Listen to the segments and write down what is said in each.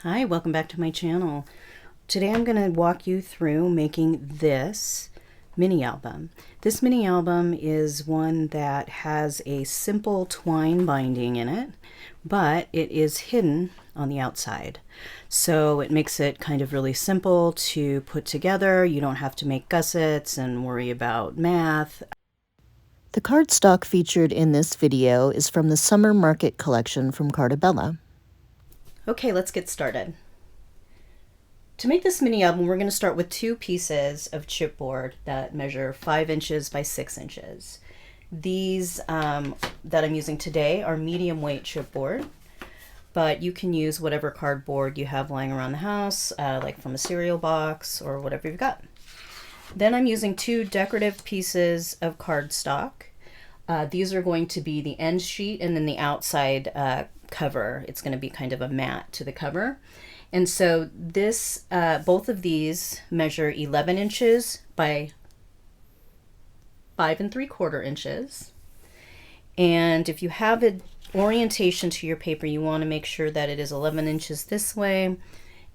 Hi, welcome back to my channel. Today I'm going to walk you through making this mini album. This mini album is one that has a simple twine binding in it, but it is hidden on the outside. So it makes it kind of really simple to put together. You don't have to make gussets and worry about math. The cardstock featured in this video is from the Summer Market collection from Cartabella. Okay, let's get started. To make this mini album, we're going to start with two pieces of chipboard that measure 5 inches by 6 inches. These that I'm using today are medium weight chipboard, but you can use whatever cardboard you have lying around the house, like from a cereal box or whatever you've got. Then I'm using two decorative pieces of cardstock. These are going to be the end sheet and then the outside cover. It's going to be kind of a mat to the cover. And so this, both of these measure 11 inches by 5 3/4 inches. And if you have an orientation to your paper, you want to make sure that it is 11 inches this way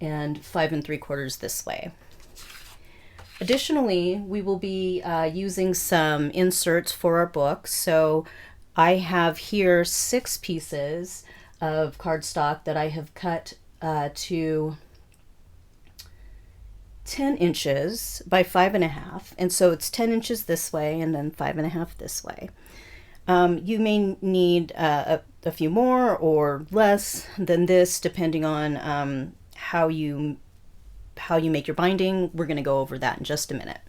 and 5 3/4 this way. Additionally, we will be using some inserts for our book. So I have here 6 pieces of cardstock that I have cut to 10 inches by 5 1/2. And so it's 10 inches this way and then 5 1/2 this way. You may need a few more or less than this, depending on how you make your binding. We're going to go over that in just a minute.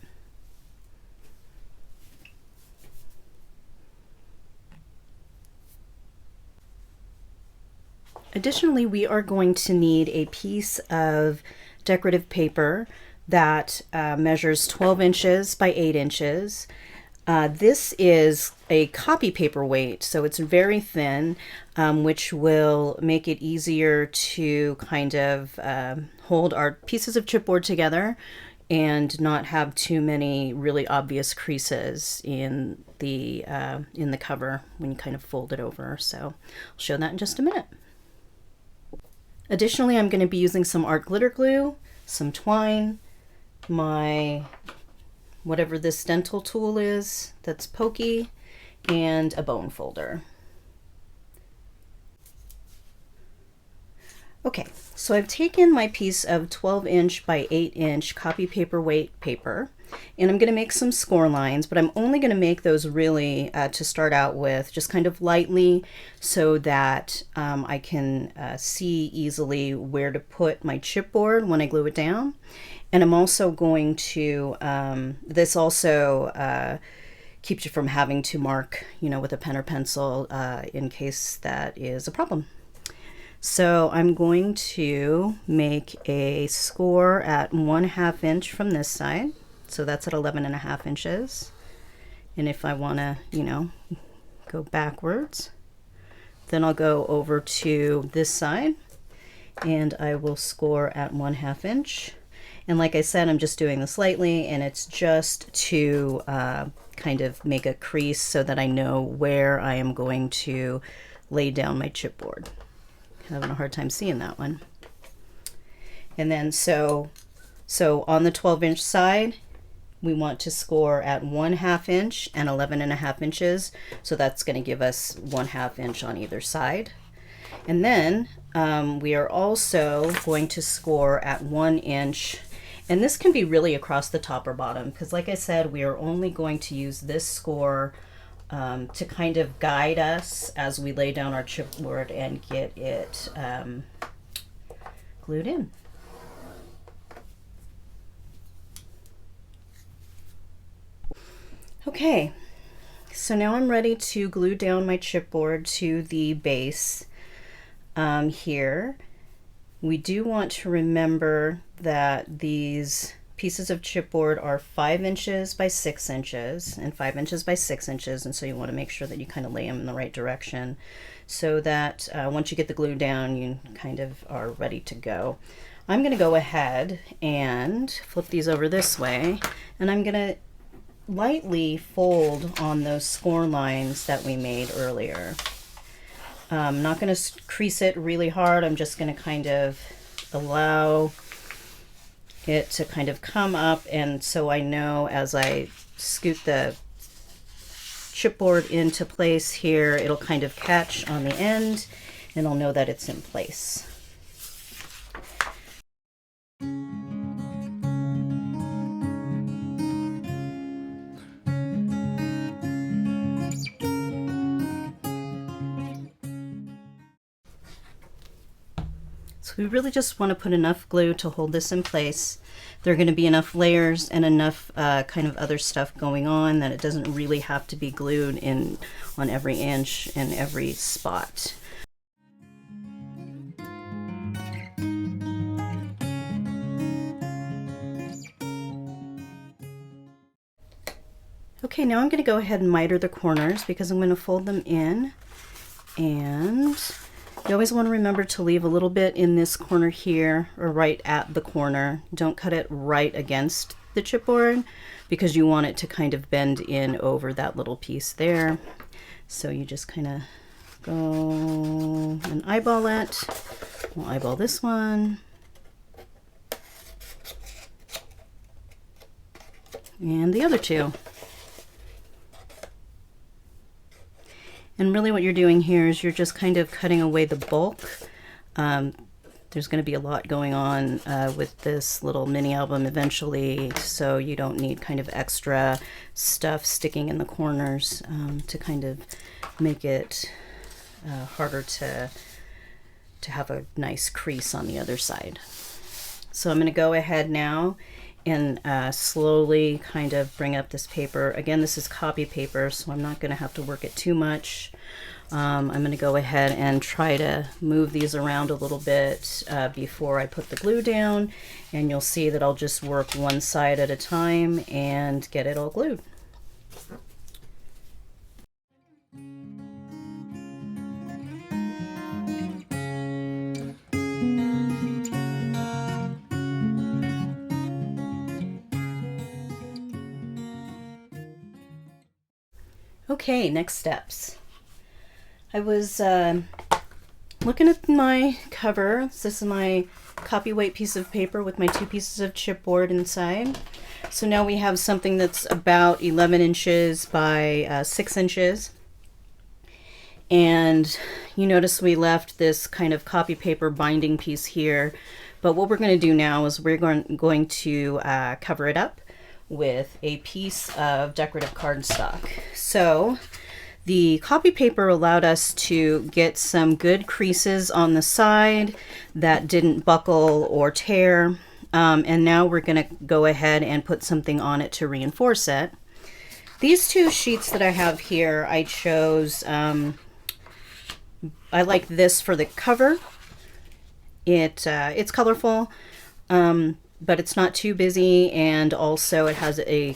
Additionally, we are going to need a piece of decorative paper that measures 12 inches by 8 inches. This is a copy paper weight, so it's very thin, which will make it easier to kind of hold our pieces of chipboard together and not have too many really obvious creases in the cover when you kind of fold it over. So I'll show that in just a minute. Additionally, I'm going to be using some art glitter glue, some twine, my whatever this dental tool is that's pokey, and a bone folder. Okay, so I've taken my piece of 12 inch by 8 inch copy paper weight paper, and I'm going to make some score lines, but I'm only going to make those really to start out with, just kind of lightly, so that I can see easily where to put my chipboard when I glue it down. And I'm also going to, this also keeps you from having to mark, with a pen or pencil in case that is a problem. So I'm going to make a score at 1/2 inch from this side. So that's at 11 1/2 inches. And if I want to, go backwards, then I'll go over to this side and I will score at 1/2 inch. And like I said, I'm just doing this lightly, and it's just to kind of make a crease so that I know where I am going to lay down my chipboard. Having a hard time seeing that one. And then so on the 12 inch side, we want to score at 1/2 inch and 11 1/2 inches. So that's going to give us 1/2 inch on either side. And then we are also going to score at 1 inch. And this can be really across the top or bottom, because like I said, we are only going to use this score to kind of guide us as we lay down our chipboard and get it glued in. Okay, so now I'm ready to glue down my chipboard to the base here. We do want to remember that these pieces of chipboard are 5 inches by 6 inches and 5 inches by 6 inches, and so you want to make sure that you kind of lay them in the right direction so that once you get the glue down, you kind of are ready to go. I'm going to go ahead and flip these over this way, and I'm going to lightly fold on those score lines that we made earlier. I'm not going to crease it really hard. I'm just going to kind of just allow it to kind of come up, and so I know as I scoot the chipboard into place here, it'll kind of catch on the end and I'll know that it's in place. So we really just want to put enough glue to hold this in place. There are going to be enough layers and enough kind of other stuff going on that it doesn't really have to be glued in on every inch and every spot. Okay, now I'm going to go ahead and miter the corners because I'm going to fold them in, and you always want to remember to leave a little bit in this corner here, or right at the corner. Don't cut it right against the chipboard because you want it to kind of bend in over that little piece there. So you just kind of go and eyeball it. We'll eyeball this one. And the other two. And really what you're doing here is you're just kind of cutting away the bulk. There's going to be a lot going on with this little mini album eventually, so you don't need kind of extra stuff sticking in the corners to kind of make it harder to have a nice crease on the other side. So I'm going to go ahead now and slowly kind of bring up this paper. Again, this is copy paper, so I'm not going to have to work it too much. I'm going to go ahead and try to move these around a little bit before I put the glue down, and you'll see that I'll just work one side at a time and get it all glued. Okay, next steps. I was looking at my cover. This is my copy weight piece of paper with my 2 pieces of chipboard inside. So now we have something that's about 11 inches by 6 inches. And you notice we left this kind of copy paper binding piece here. But what we're going to do now is we're going to cover it up with a piece of decorative cardstock. So the copy paper allowed us to get some good creases on the side that didn't buckle or tear. And now we're going to go ahead and put something on it to reinforce it. These 2 sheets that I have here, I chose, I like this for the cover. It's colorful. But it's not too busy, and also it has a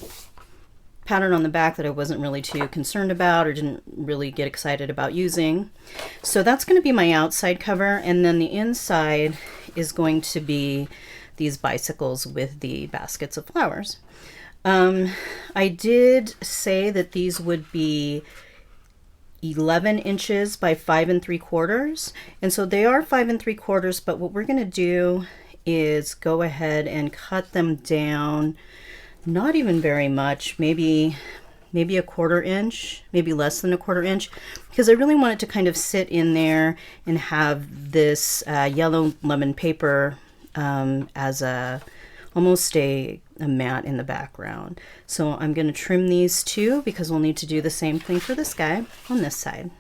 pattern on the back that I wasn't really too concerned about or didn't really get excited about using. So that's going to be my outside cover, and then the inside is going to be these bicycles with the baskets of flowers. I did say that these would be 11 inches by 5 3/4, and so they are 5 3/4, but what we're going to do is go ahead and cut them down, not even very much, maybe a 1/4 inch, maybe less than a 1/4 inch, because I really want it to kind of sit in there and have this yellow lemon paper as almost a mat in the background. So I'm going to trim these 2 because we'll need to do the same thing for this guy on this side.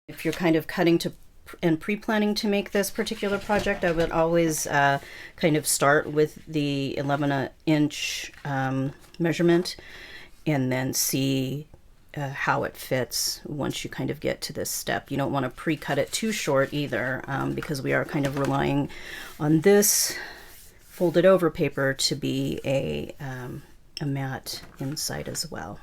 If you're kind of cutting to and pre-planning to make this particular project, I would always kind of start with the 11-inch measurement and then see how it fits once you kind of get to this step. You don't want to pre-cut it too short either, because we are kind of relying on this folded over paper to be a mat inside as well.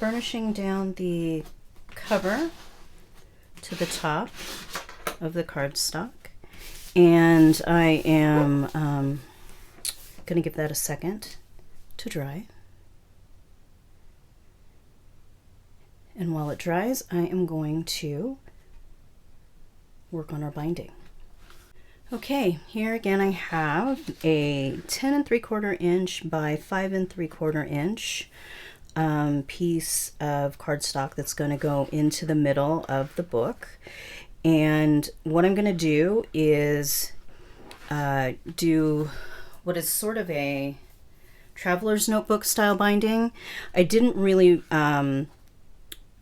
burnishing down the cover to the top of the cardstock, and I am going to give that a second to dry. And while it dries, I am going to work on our binding. Okay, here again I have a 10 3/4 inch by 5 3/4 inch piece of cardstock that's going to go into the middle of the book. And what I'm going to do is do what is sort of a traveler's notebook style binding. I didn't really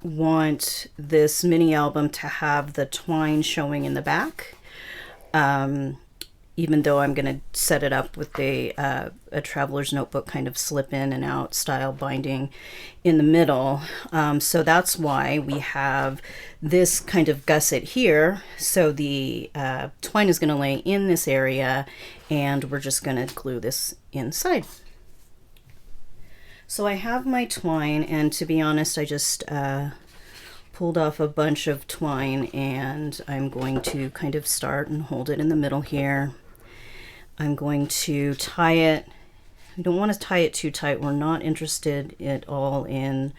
want this mini album to have the twine showing in the back, even though I'm going to set it up with a traveler's notebook kind of slip in and out style binding in the middle. So that's why we have this kind of gusset here. So the twine is going to lay in this area, and we're just going to glue this inside. So I have my twine, and to be honest, I just pulled off a bunch of twine, and I'm going to kind of start and hold it in the middle here. I'm going to tie it. I don't want to tie it too tight. We're not interested at all in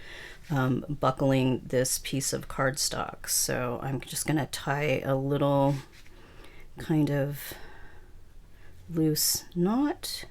buckling this piece of cardstock. So I'm just going to tie a little kind of loose knot.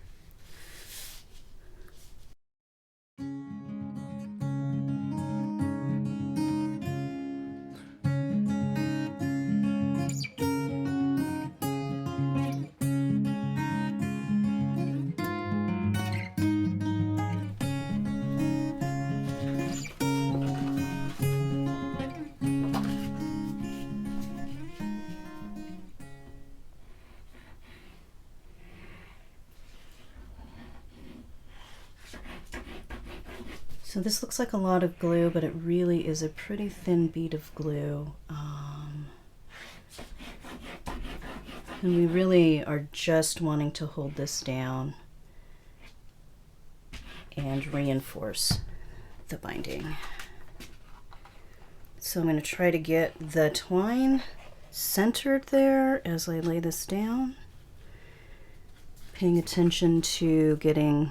So this looks like a lot of glue, but it really is a pretty thin bead of glue. And we really are just wanting to hold this down and reinforce the binding. So I'm going to try to get the twine centered there as I lay this down, paying attention to getting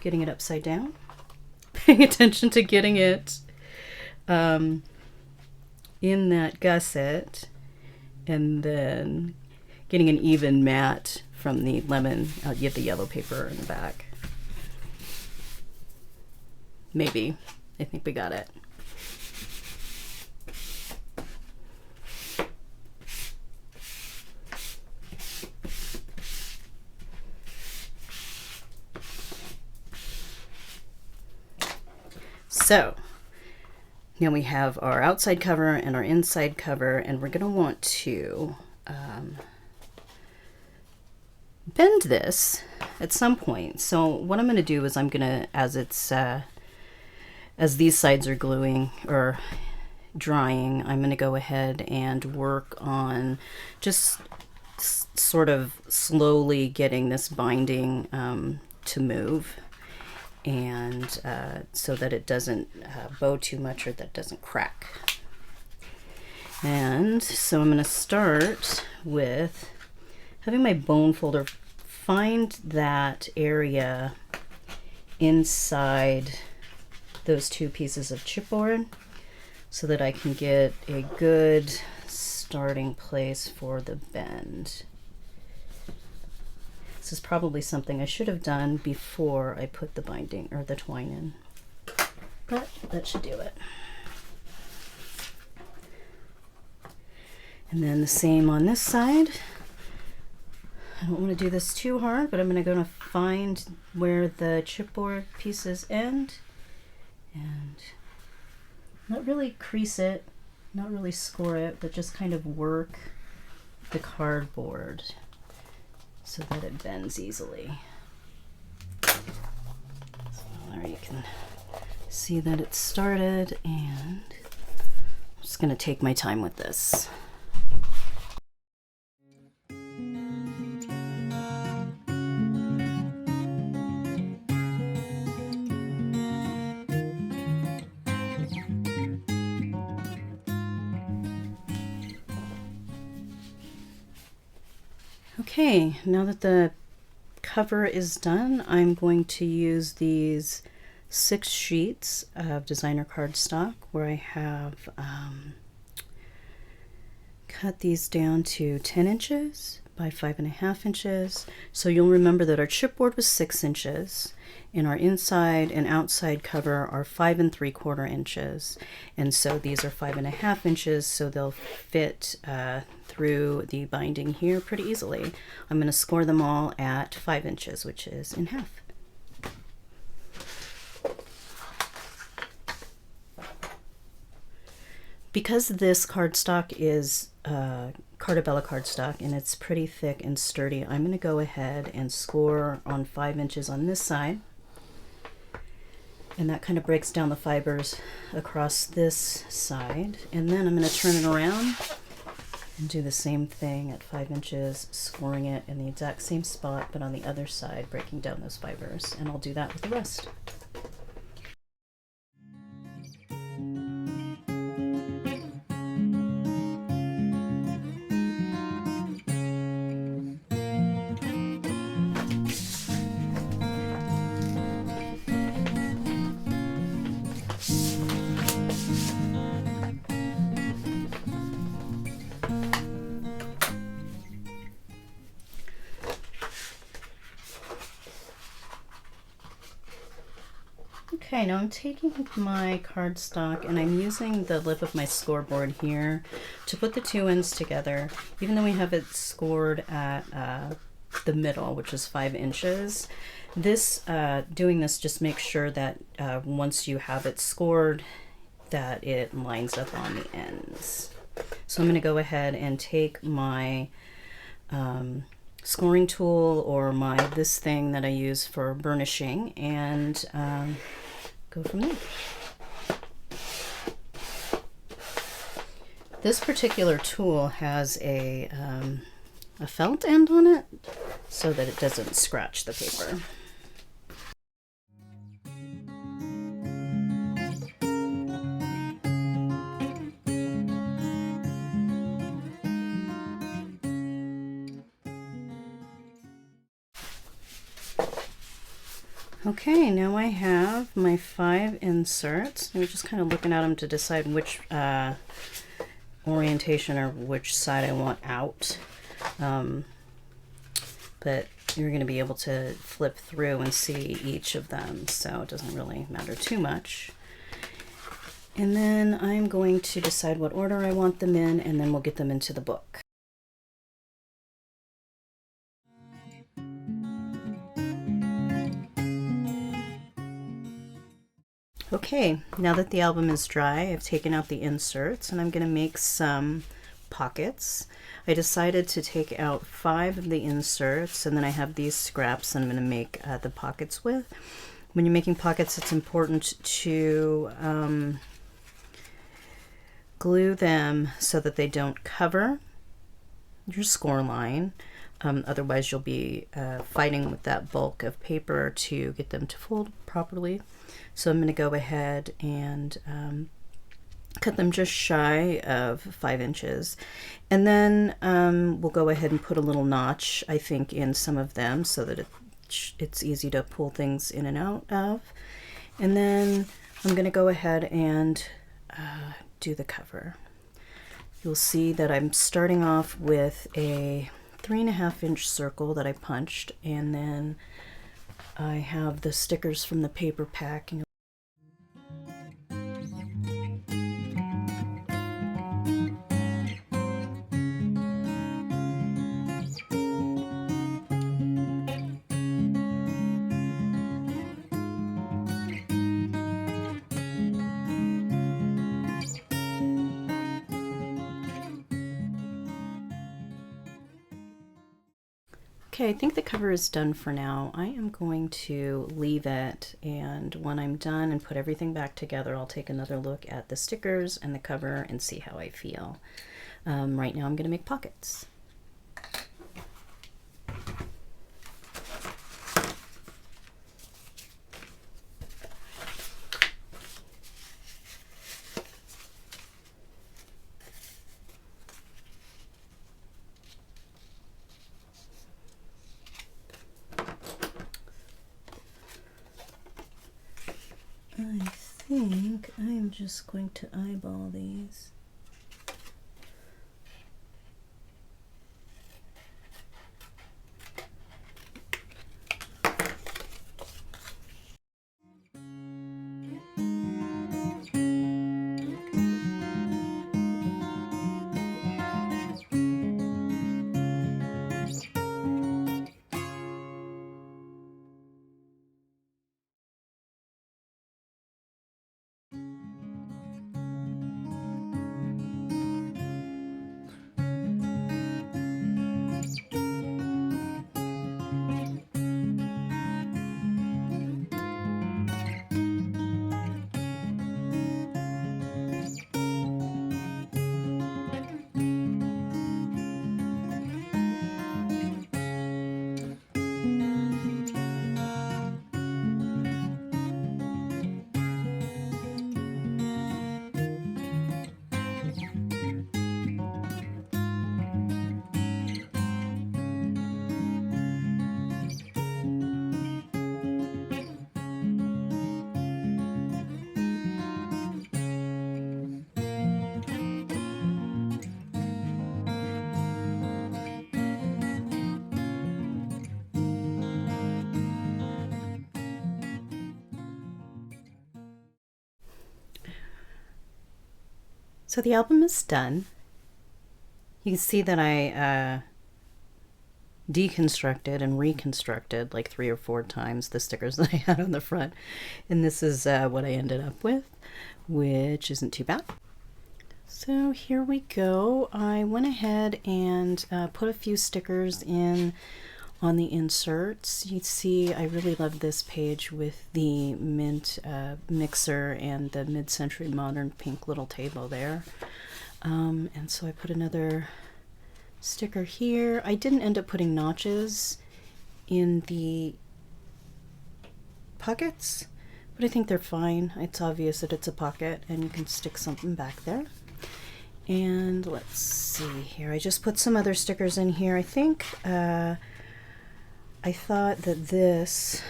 it upside down, paying attention to getting it in that gusset, and then getting an even mat from the lemon. I'll get the yellow paper in the back. Maybe. I think we got it. So now we have our outside cover and our inside cover, and we're going to want to bend this at some point. So what I'm going to do is I'm going to, as these sides are gluing or drying, I'm going to go ahead and work on just sort of slowly getting this binding to move, and so that it doesn't bow too much or that it doesn't crack. And so I'm going to start with having my bone folder find that area inside those two pieces of chipboard so that I can get a good starting place for the bend. This is probably something I should have done before I put the binding or the twine in, but that should do it. And then the same on this side. I don't want to do this too hard, but I'm going to find where the chipboard pieces end and not really crease it, not really score it, but just kind of work the cardboard so that it bends easily. So there you can see that it started, and I'm just going to take my time with this. Okay, now that the cover is done, I'm going to use these 6 sheets of designer cardstock where I have cut these down to 10 inches by 5.5 inches. So you'll remember that our chipboard was 6 inches and our inside and outside cover are 5 3/4 inches. And so these are 5.5 inches, so they'll fit through the binding here pretty easily. I'm going to score them all at 5 inches, which is in half. Because this cardstock is Cartabella cardstock and it's pretty thick and sturdy, I'm going to go ahead and score on 5 inches on this side. And that kind of breaks down the fibers across this side. And then I'm going to turn it around and do the same thing at 5 inches, scoring it in the exact same spot, but on the other side, breaking down those fibers. And I'll do that with the rest. Okay, now I'm taking my cardstock and I'm using the lip of my scoreboard here to put the two ends together. Even though we have it scored at the middle, which is 5 inches, doing this just makes sure that once you have it scored, that it lines up on the ends. So I'm going to go ahead and take my scoring tool or this thing that I use for burnishing and go from there. This particular tool has a felt end on it so that it doesn't scratch the paper. Okay, now I have my 5 inserts. I'm just kind of looking at them to decide which orientation or which side I want out. But you're going to be able to flip through and see each of them, so it doesn't really matter too much. And then I'm going to decide what order I want them in, and then we'll get them into the book. Okay, now that the album is dry, I've taken out the inserts and I'm going to make some pockets. I decided to take out 5 of the inserts and then I have these scraps I'm going to make the pockets with. When you're making pockets, it's important to glue them so that they don't cover your score line. Otherwise you'll be fighting with that bulk of paper to get them to fold properly. So I'm going to go ahead and cut them just shy of 5 inches. And then we'll go ahead and put a little notch, I think, in some of them so that it's easy to pull things in and out of. And then I'm going to go ahead and do the cover. You'll see that I'm starting off with a 3.5 inch circle that I punched, and then I have the stickers from the paper pack. And okay, I think the cover is done for now. I am going to leave it, and when I'm done and put everything back together, I'll take another look at the stickers and the cover and see how I feel. Right now I'm going to make pockets. just going to eyeball these. So the album is done. You can see that I deconstructed and reconstructed like 3 or 4 times the stickers that I had on the front. And this is what I ended up with, which isn't too bad. So here we go. I went ahead and put a few stickers in on the inserts. You see I really love this page with the mint mixer and the mid-century modern pink little table there. And so I put another sticker here. I didn't end up putting notches in the pockets, but I think they're fine. It's obvious that it's a pocket and you can stick something back there. And let's see here. I just put some other stickers in here. I think I thought that this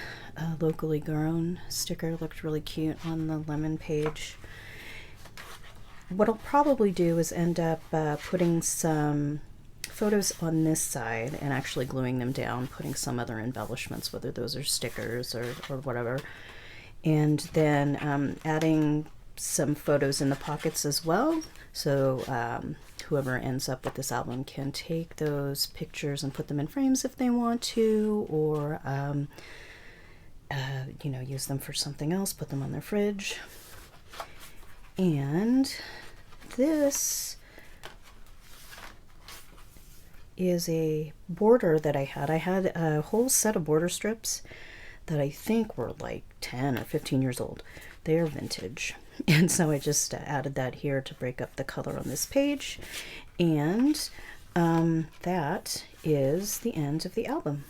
locally grown sticker looked really cute on the lemon page. What I'll probably do is end up putting some photos on this side and actually gluing them down, putting some other embellishments, whether those are stickers or whatever, and then adding some photos in the pockets as well. So whoever ends up with this album can take those pictures and put them in frames if they want to, or you know, use them for something else, put them on their fridge. And this is a border that I had. I had a whole set of border strips that I think were like 10 or 15 years old. They are vintage. And so I just added that here to break up the color on this page. And that is the end of the album.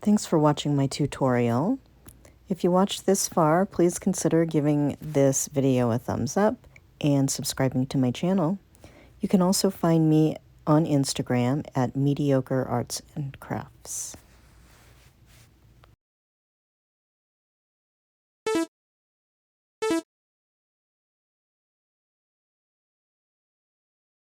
Thanks for watching my tutorial. If you watched this far, please consider giving this video a thumbs up and subscribing to my channel. You can also find me on Instagram at Mediocre Arts and Crafts.